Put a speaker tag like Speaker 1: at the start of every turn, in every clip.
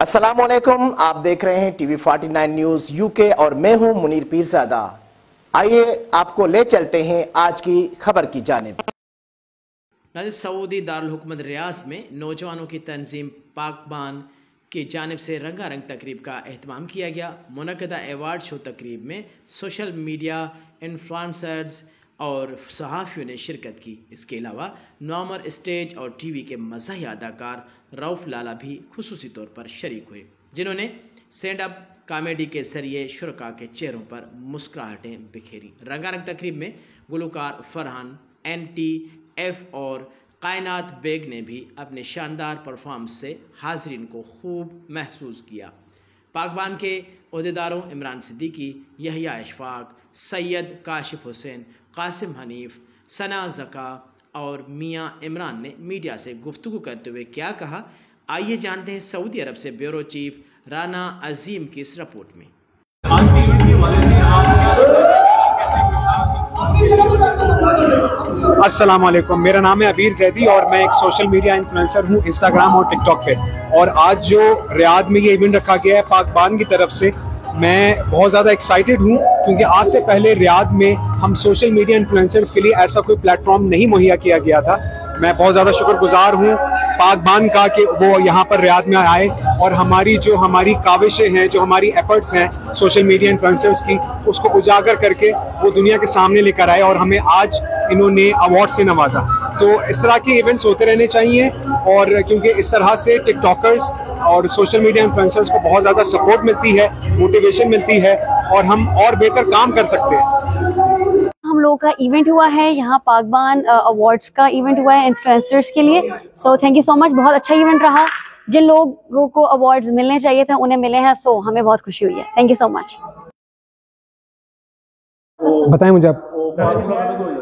Speaker 1: अस्सलामुअलैकुम, आप देख रहे हैं टीवी 49 न्यूज यूके और मैं हूं मुनीर पीरजादा। आइए आपको ले चलते हैं आज की खबर की जानिब।
Speaker 2: नाज़रीन, सऊदी दारुल हुकूमत रियाद में नौजवानों की तंजीम पाकबान की जानिब से रंगारंग तकरीब का एहतमाम किया गया। मुनक़दा अवार्ड शो तकरीब में सोशल मीडिया इन्फ्लुएंसर्स और सहाफ़ियों ने शिरकत की। इसके अलावा नॉमर स्टेज और टीवी के मज़ाही अदाकार रऊफ लाला भी खुसूसी तौर पर शरीक हुए, जिन्होंने स्टैंड अप कॉमेडी के जरिए शुरका के चेहरों पर मुस्कुराहटें बिखेरी। रंगारंग तकरीब में गुलकार फरहान, NTF और कायनात बेग ने भी अपने शानदार परफॉर्मेंस से हाजरीन को खूब महसूस किया। पाकबान के ओहदेदारों इमरान सिद्दीकी, यहिया इशफाक, सैयद काशिफ हुसैन, कासिम हनीफ, सना जका और मियां इमरान ने मीडिया से गुफ्तगू करते हुए क्या कहा, आइए जानते हैं सऊदी अरब से ब्यूरो चीफ राना अजीम की इस रिपोर्ट में।
Speaker 3: अस्सलाम वालेकुम, मेरा नाम है अबीर जैदी और मैं एक सोशल मीडिया इन्फ्लुएंसर हूँ इंस्टाग्राम और टिकटॉक पे। और आज जो रियाद में ये इवेंट रखा गया है पाकबान की तरफ से, मैं बहुत ज़्यादा एक्साइटेड हूँ क्योंकि आज से पहले रियाद में हम सोशल मीडिया इन्फ्लुएंसर्स के लिए ऐसा कोई प्लेटफॉर्म नहीं मुहैया किया गया था। मैं बहुत ज़्यादा शुक्रगुजार हूँ पाकबान का कि वो यहाँ पर रियाद में आए और हमारी काविशें हैं, जो हमारी एफर्ट्स हैं सोशल मीडिया इन्फ्लुएंसर्स की, उसको उजागर करके वो दुनिया के सामने लेकर आए और हमें आज इन्होंने अवार्ड से नवाजा। तो इस तरह के इवेंट्स होते रहने चाहिए और क्योंकि इस तरह से टिकटॉकर्स और सोशल मीडिया इन्फ्लुएंसर्स को बहुत ज़्यादा सपोर्ट मिलती है, मोटिवेशन मिलती है और हम और बेहतर काम कर सकते हैं।
Speaker 4: हम लोगों का इवेंट हुआ है यहाँ पाकबान अवार्ड्स का इवेंट हुआ है इन्फ्लुएंसर्स के लिए। So thank you so much, बहुत अच्छा इवेंट रहा। जिन लोगों को अवार्ड्स मिलने चाहिए थे उन्हें मिले हैं, सो हमें बहुत खुशी हुई है। Thank you so much.
Speaker 3: बताएं मुझे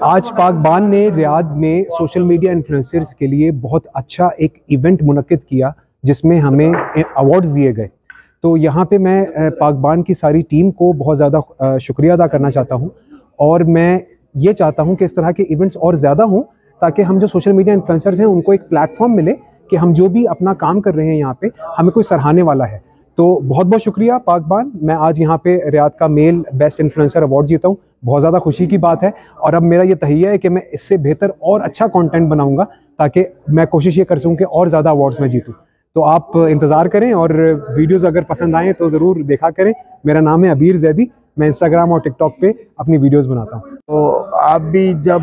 Speaker 3: आज पाकबान ने रियाद में सोशल मीडिया इन्फ्लुएंसर्स के लिए बहुत अच्छा एक इवेंट मुनक्किद किया जिसमें हमें अवार्ड्स दिए गए। तो यहाँ पे मैं पाकबान की सारी टीम को बहुत ज़्यादा शुक्रिया अदा करना चाहता हूँ और मैं ये चाहता हूँ कि इस तरह के इवेंट्स और ज़्यादा हों ताकि हम जो सोशल मीडिया इन्फ्लुएंसर्स हैं उनको एक प्लेटफॉर्म मिले कि हम जो भी अपना काम कर रहे हैं यहाँ पे हमें कोई सराहने वाला है। तो बहुत बहुत शुक्रिया पाकबान। मैं आज यहाँ पे रियाद का मेल बेस्ट इन्फ्लुएंसर अवार्ड जीता हूँ, बहुत ज़्यादा खुशी की बात है और अब मेरा ये तहिया है कि मैं इससे बेहतर और अच्छा कंटेंट बनाऊँगा ताकि मैं कोशिश ये कर सकूँ कि और ज़्यादा अवार्ड्स में जीतूँ। तो आप इंतज़ार करें और वीडियोज़ अगर पसंद आएँ तो ज़रूर देखा करें। मेरा नाम है अबीर जैदी, मैं इंस्टाग्राम और टिकटॉक पे अपनी वीडियोस बनाता हूँ।
Speaker 5: तो आप भी जब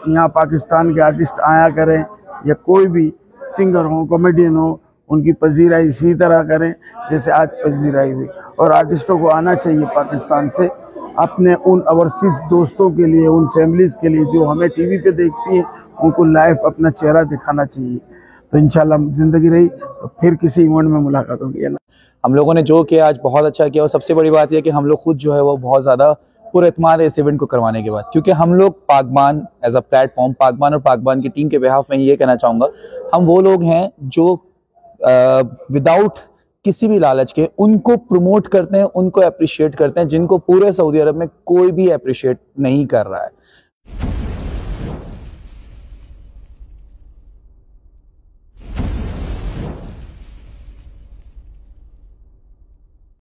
Speaker 5: यहाँ पाकिस्तान के आर्टिस्ट आया करें या कोई भी सिंगर हो, कॉमेडियन हो, उनकी पजीराई इसी तरह करें जैसे आज पजीराई हुई। और आर्टिस्टों को आना चाहिए पाकिस्तान से अपने उन ओवरसीज दोस्तों के लिए, उन फैमिलीज़ के लिए जो हमें टीवी पे देखती हैं, उनको लाइव अपना चेहरा दिखाना चाहिए। तो इंशाल्लाह जिंदगी रही तो फिर किसी इवेंट में मुलाकात होगी।
Speaker 6: हम लोगों ने जो किया आज बहुत अच्छा किया और सबसे बड़ी बात यह कि हम लोग खुद जो है वो बहुत ज़्यादा पुरएतमाद है इस इवेंट को करवाने के बाद, क्योंकि हम लोग पाकबान एज अ प्लेटफॉर्म, पाकबान और पाकबान की टीम के बिहाफ में ये कहना चाहूँगा, हम वो लोग हैं जो विदाउट किसी भी लालच के उनको प्रमोट करते हैं, उनको अप्रिशिएट करते हैं जिनको पूरे सऊदी अरब में कोई भी अप्रिशिएट नहीं कर रहा है।